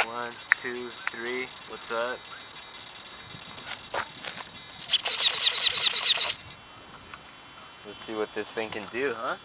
1, 2, 3. What's up? Let's see what this thing can do, huh?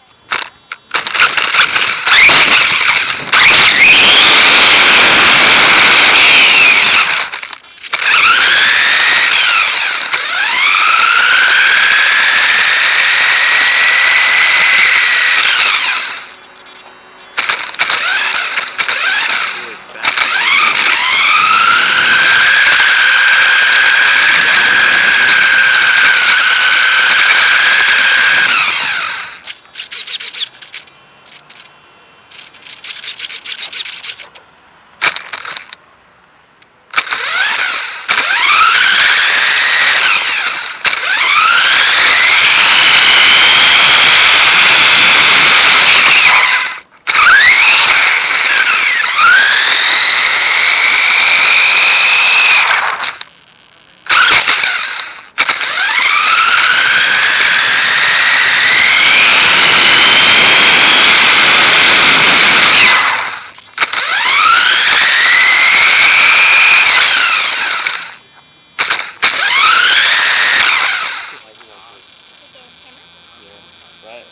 Right.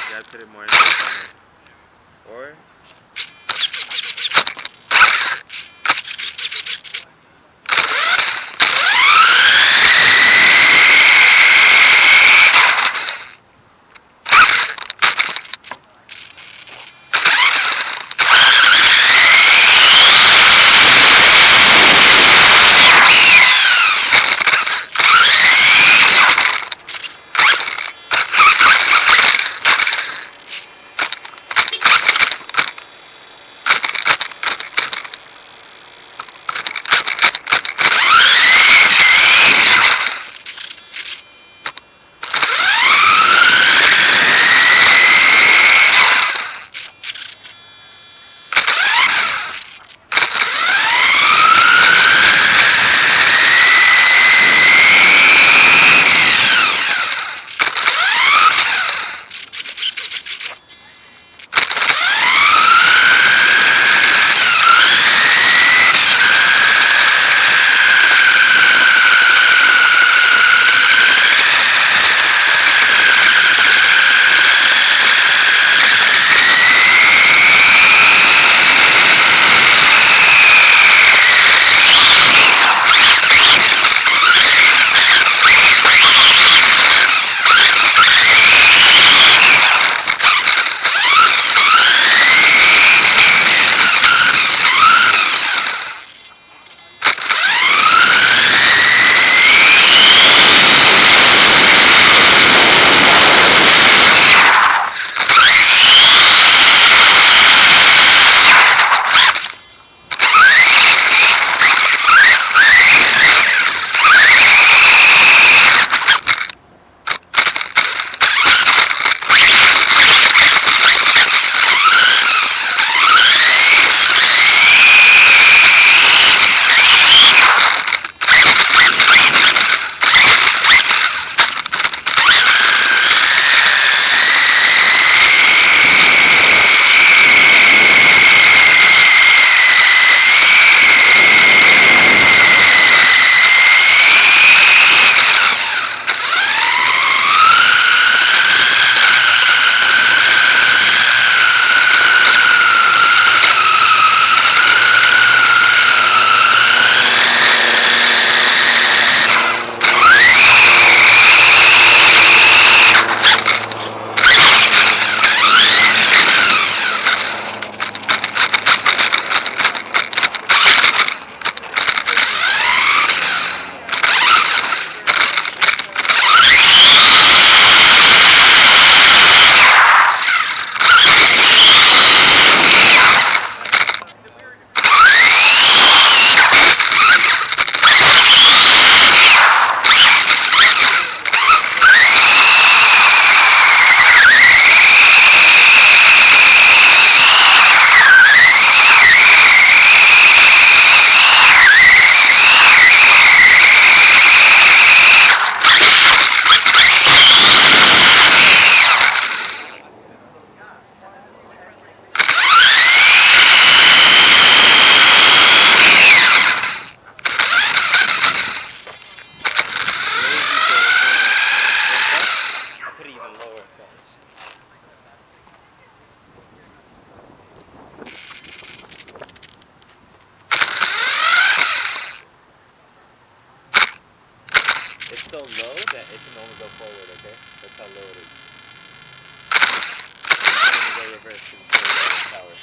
You gotta put it more in the center. Or it can only go forward, okay? That's how low it is. It's gonna go reverse because it's very low in power.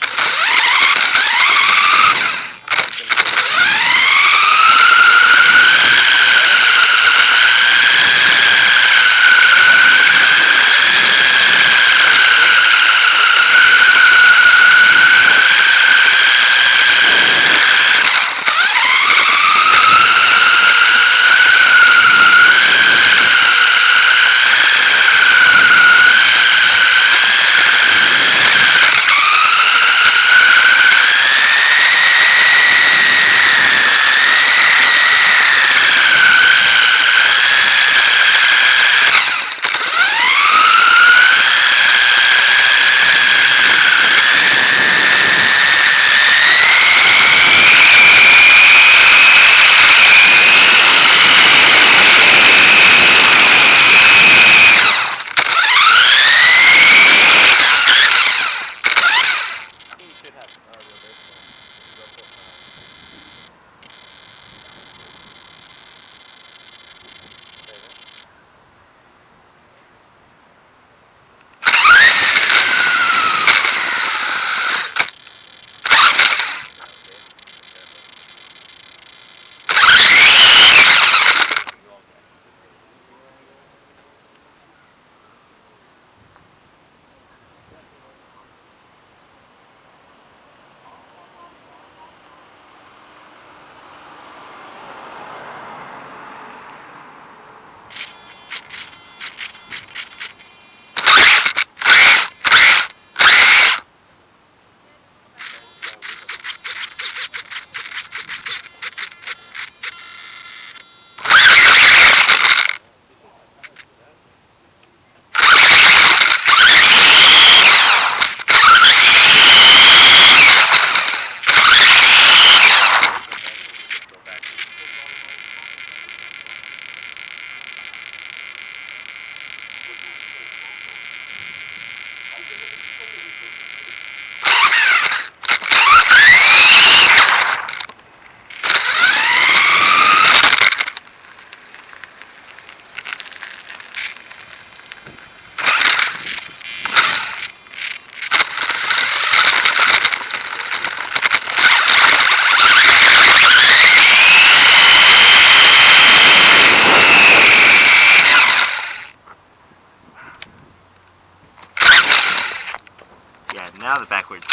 Yeah, now the backwards.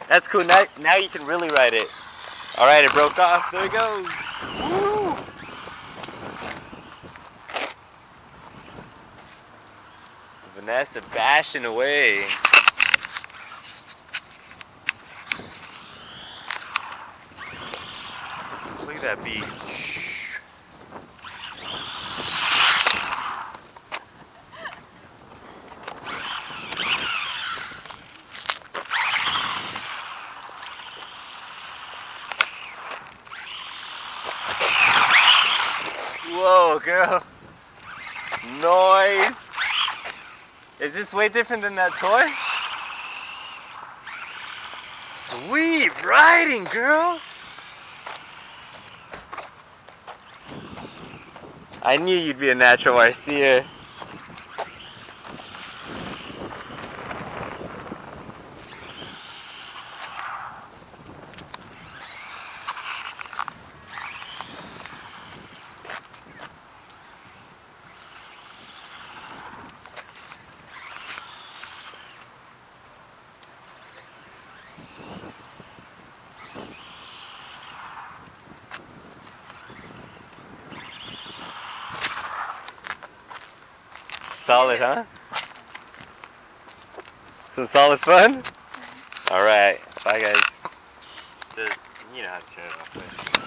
That's cool. Now you can really ride it. All right, it broke off. There it goes. Woo! Vanessa bashing away. Look at that beast. Whoa, girl. Noise. Is this way different than that toy? Sweet riding, girl. I knew you'd be a natural Marcia. solid, huh? Some solid fun? Alright. Bye, guys. Just, you know how to turn it off.